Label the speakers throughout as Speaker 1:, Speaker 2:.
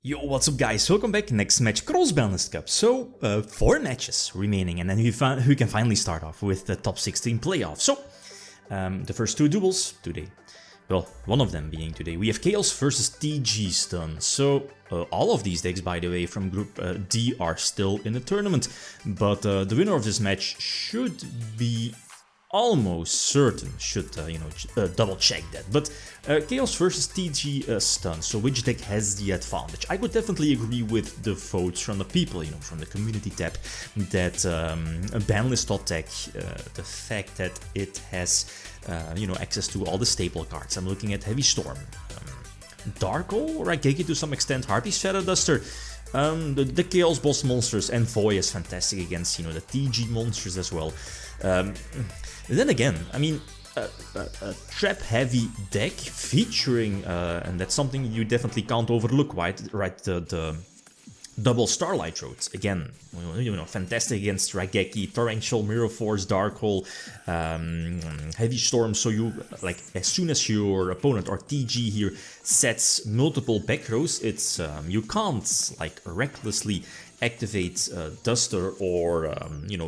Speaker 1: Yo, what's up guys, welcome back, next match, Cross-Banlist Cup. So, 4 matches remaining, and then we can finally start off with the top 16 playoff. So, the first 2 duels today. Well, one of them being today. We have Chaos versus TG Stun. So, all of these decks, by the way, from Group D are still in the tournament. But the winner of this match should be almost certain, should, double check that. But Chaos versus TG Stun, so which deck has the advantage? I would definitely agree with the votes from the people, from the community tab, that a Banlist deck, the fact that it has, access to all the staple cards. I'm looking at Heavy Storm, Dark Hole, Raigeki to some extent, Harpy's Shadow Duster, the Chaos Boss monsters, and Void is fantastic against, the TG monsters as well. Then again, I mean, a trap-heavy deck featuring, and that's something you definitely can't overlook, right? The double Starlight Roads. Again, fantastic against Raigeki, Torrential, Mirror Force, Dark Hole, Heavy Storm. So you, like, as soon as your opponent or TG here sets multiple back rows, it's you can't like recklessly activate Duster or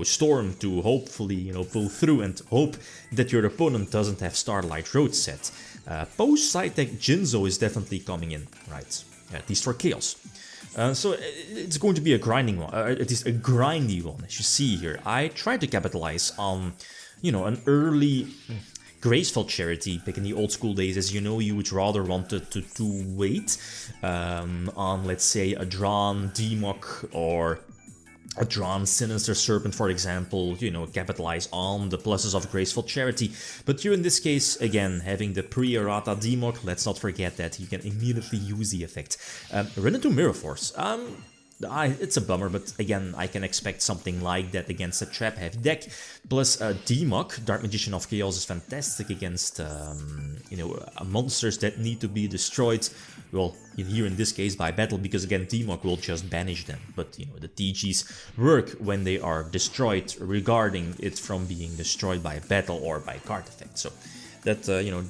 Speaker 1: Storm to hopefully pull through and hope that your opponent doesn't have Starlight Road set. Post side deck Yugioh is definitely coming in, right? At least for Chaos. So it's going to be a grinding one, it is a grindy one, as you see here. I tried to capitalize on, an early graceful charity back in the old school days. As you know, you would rather wanted to wait on, let's say, a drawn Demok or a drawn Sinister Serpent, for example, capitalize on the pluses of Graceful Charity. But here in this case, again, having the pre-errata Demok, let's not forget that you can immediately use the effect. Run into Mirror Force. It's a bummer, but again, I can expect something like that against a trap-heavy deck. Plus, Demok, Dark Magician of Chaos, is fantastic against, monsters that need to be destroyed. Well, here in this case by battle, because again, Demok will just banish them. But, the TGs work when they are destroyed, regarding it from being destroyed by battle or by card effect. So that,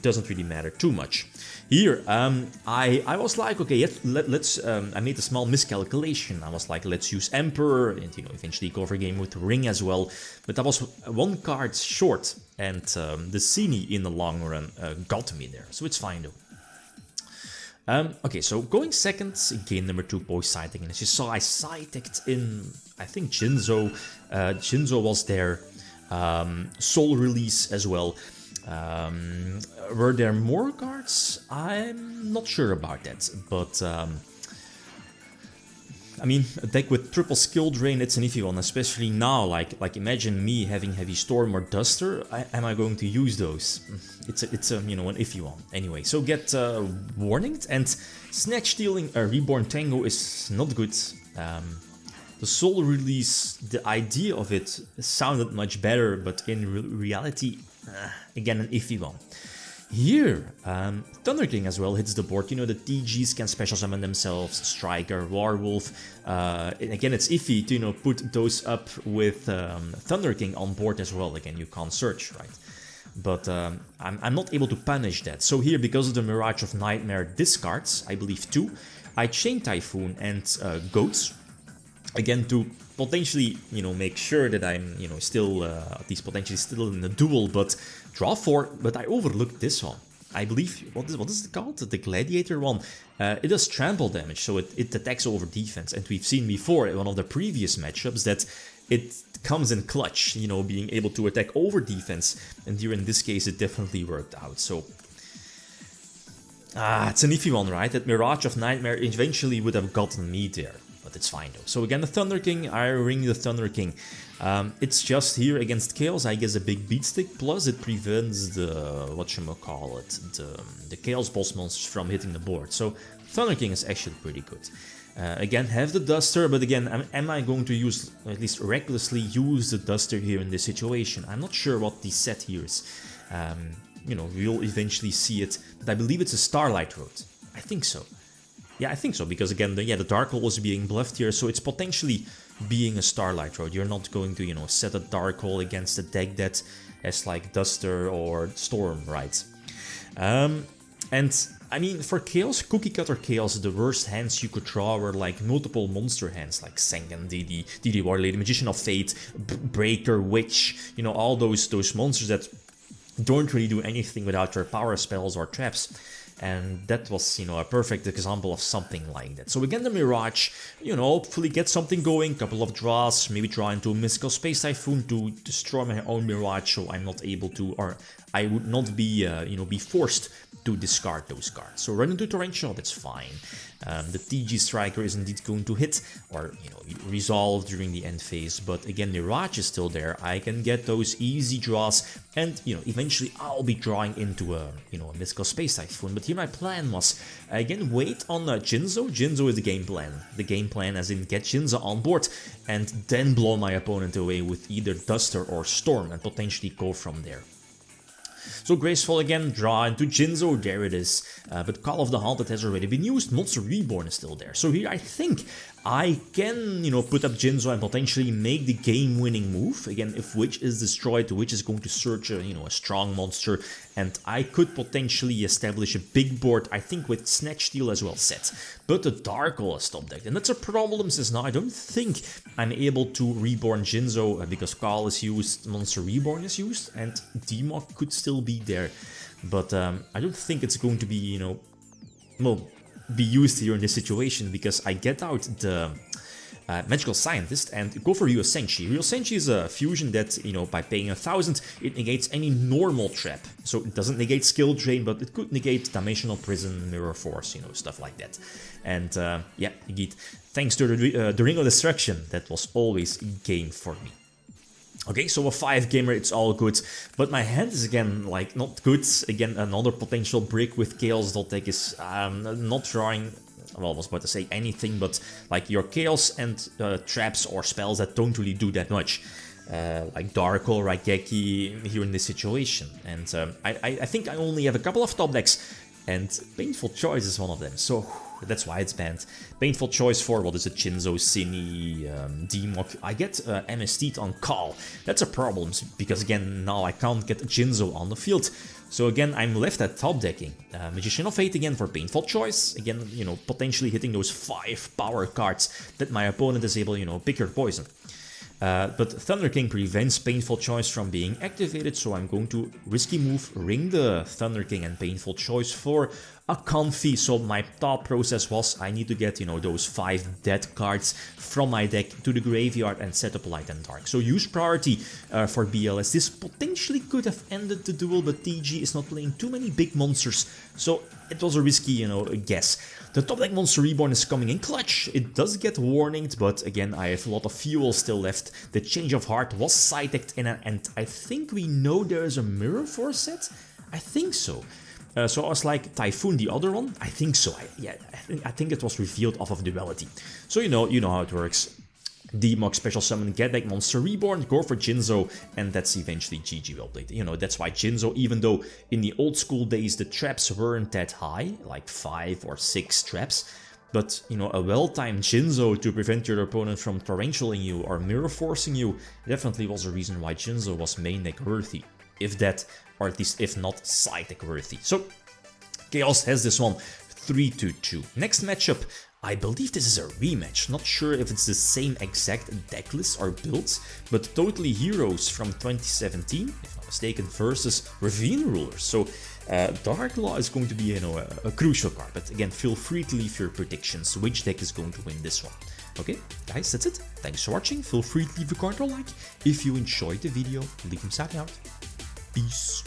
Speaker 1: doesn't really matter too much. Here, I was like, okay, let's, I made a small miscalculation. I was like, let's use Emperor, and, eventually go for a game with Ring as well. But I was 1 card short, and the Cine in the long run got me there, so it's fine though. Okay, so going second, game number 2, post side deck, and as you saw, I side-decked in, I think, Yugioh. Yugioh was there, Soul Release as well. Were there more cards? I'm not sure about that, but I mean, a deck with triple skill drain, it's an iffy one, especially now. Like imagine me having Heavy Storm or Duster. Am I going to use those? It's a an iffy one. Anyway, so get Warninged, and Snatch Stealing a Reborn Tango is not good. The Soul Release, the idea of it sounded much better, but in reality, again, an iffy one. Here, Thunder King as well hits the board. The TGs can special summon themselves, Striker, Warwolf. And again, it's iffy to put those up with Thunder King on board as well. Again, you can't search, right? But I'm not able to punish that. So here, because of the Mirage of Nightmare discards, I believe 2, I Chain Typhoon and Goats. Again, to potentially, make sure that I'm, still, at least potentially still in the duel, but draw 4, but I overlooked this one. I believe, what is it called? The Gladiator one. It does trample damage, so it attacks over defense, and we've seen before in one of the previous matchups that it comes in clutch, being able to attack over defense, and here in this case it definitely worked out, so... it's an iffy one, right? That Mirage of Nightmare eventually would have gotten me there. But it's fine though. So again, the Thunder King, I ring the Thunder King. It's just here against Chaos, I guess, a big beat stick, plus it prevents the, the Chaos Boss monsters from hitting the board. So Thunder King is actually pretty good. Again, have the Duster, but again, am I going to use, at least recklessly use the Duster here in this situation? I'm not sure what the set here is. We'll eventually see it, but I believe it's a Starlight Road. I think so. Yeah, I think so, because again, the Dark Hole is being bluffed here, so it's potentially being a Starlight Road. You're not going to, set a Dark Hole against a deck that has like Duster or Storm, right? And I mean, for Chaos, Cookie Cutter Chaos, the worst hands you could draw were like multiple monster hands, like Sengen, DD War Lady, Magician of Fate, Breaker, Witch, you know, all those monsters that don't really do anything without your power spells or traps. And that was, you know, a perfect example of something like that. So again, the Mirage, you know, hopefully get something going, couple of draws, maybe draw into a Mystical Space Typhoon to destroy my own Mirage, so I'm not able to, or I would not be, you know, be forced to discard those cards. So run into Torrential, that's fine. The TG Striker is indeed going to hit, or, you know, resolve during the end phase, but again, Mirage is still there. I can get those easy draws, and, you know, eventually I'll be drawing into a, you know, a Mystical Space Typhoon. But here my plan was, again, wait on Jinzo. Jinzo is the game plan. The game plan as in get Jinzo on board, and then blow my opponent away with either Duster or Storm, and potentially go from there. So Graceful again, draw into Jinzo, there it is. But Call of the Haunted has already been used, Monster Reborn is still there. So here I think I can, you know, put up Jinzo and potentially make the game-winning move. Again, if Witch is destroyed, the Witch is going to search a, you know, a strong monster, and I could potentially establish a big board, I think with Snatch Steal as well set. But the Dark Hole is stopped decked, and that's a problem since now I don't think I'm able to reborn Jinzo because Call is used, Monster Reborn is used, and Demok could still be there. But I don't think it's going to be, you know, well, be used here in this situation, because I get out the Magical Scientist and go for Ryo Senshi. Ryo Senshi is a fusion that, you know, by paying 1000, it negates any normal trap. So it doesn't negate Skill Drain, but it could negate Dimensional Prison, Mirror Force, you know, stuff like that. And yeah, indeed, thanks to the Ring of Destruction, that was always game for me. Okay, so a 5-gamer, it's all good, but my hand is again, like, not good. Again, another potential break with Chaos Deck is not drawing, well, I was about to say anything, but like your Chaos and traps or spells that don't really do that much. Like Darko, Raigeki here in this situation. And I think I only have a couple of top decks, and Painful Choice is one of them, so that's why it's banned. Painful Choice for, what is it, Jinzo, Cine, Demok. I get MST'd on Call. That's a problem, because again, now I can't get Jinzo on the field. So again, I'm left at top decking. Magician of Fate again for Painful Choice. Again, you know, potentially hitting those 5 power cards that my opponent is able, you know, pick your poison. But Thunder King prevents Painful Choice from being activated, so I'm going to risky move, ring the Thunder King and Painful Choice for a comfy. So my thought process was I need to get, you know, those 5 dead cards from my deck to the graveyard and set up Light and Dark. So use priority for BLS. This potentially could have ended the duel, but TG is not playing too many big monsters, so it was a risky, you know, guess. The top deck Monster Reborn is coming in clutch. It does get warninged, but again, I have a lot of fuel still left. The Change of Heart was side-decked in, and I think we know there's a Mirror Force set? I think so. So I was like, Typhoon, the other one? I think so. I think it was revealed off of Duality. So you know how it works. Demok Special Summon, get deck Monster Reborn, go for Jinzo, and that's eventually GG well played. You know, that's why Jinzo, even though in the old school days the traps weren't that high, like 5 or 6 traps, but, you know, a well-timed Jinzo to prevent your opponent from torrentialing you or mirror forcing you definitely was a reason why Jinzo was main deck worthy. If that, or at least if not, side deck worthy. So, Chaos has this one, 3-2. Next matchup, I believe this is a rematch, not sure if it's the same exact deck list or builds, but Totally Heroes from 2017, if I'm not mistaken, versus Ravine Rulers. So Dark Law is going to be, you know, a crucial card, but again, feel free to leave your predictions, which deck is going to win this one. Okay, guys, that's it. Thanks for watching, feel free to leave a card or like. If you enjoyed the video, leave them shout out. Peace.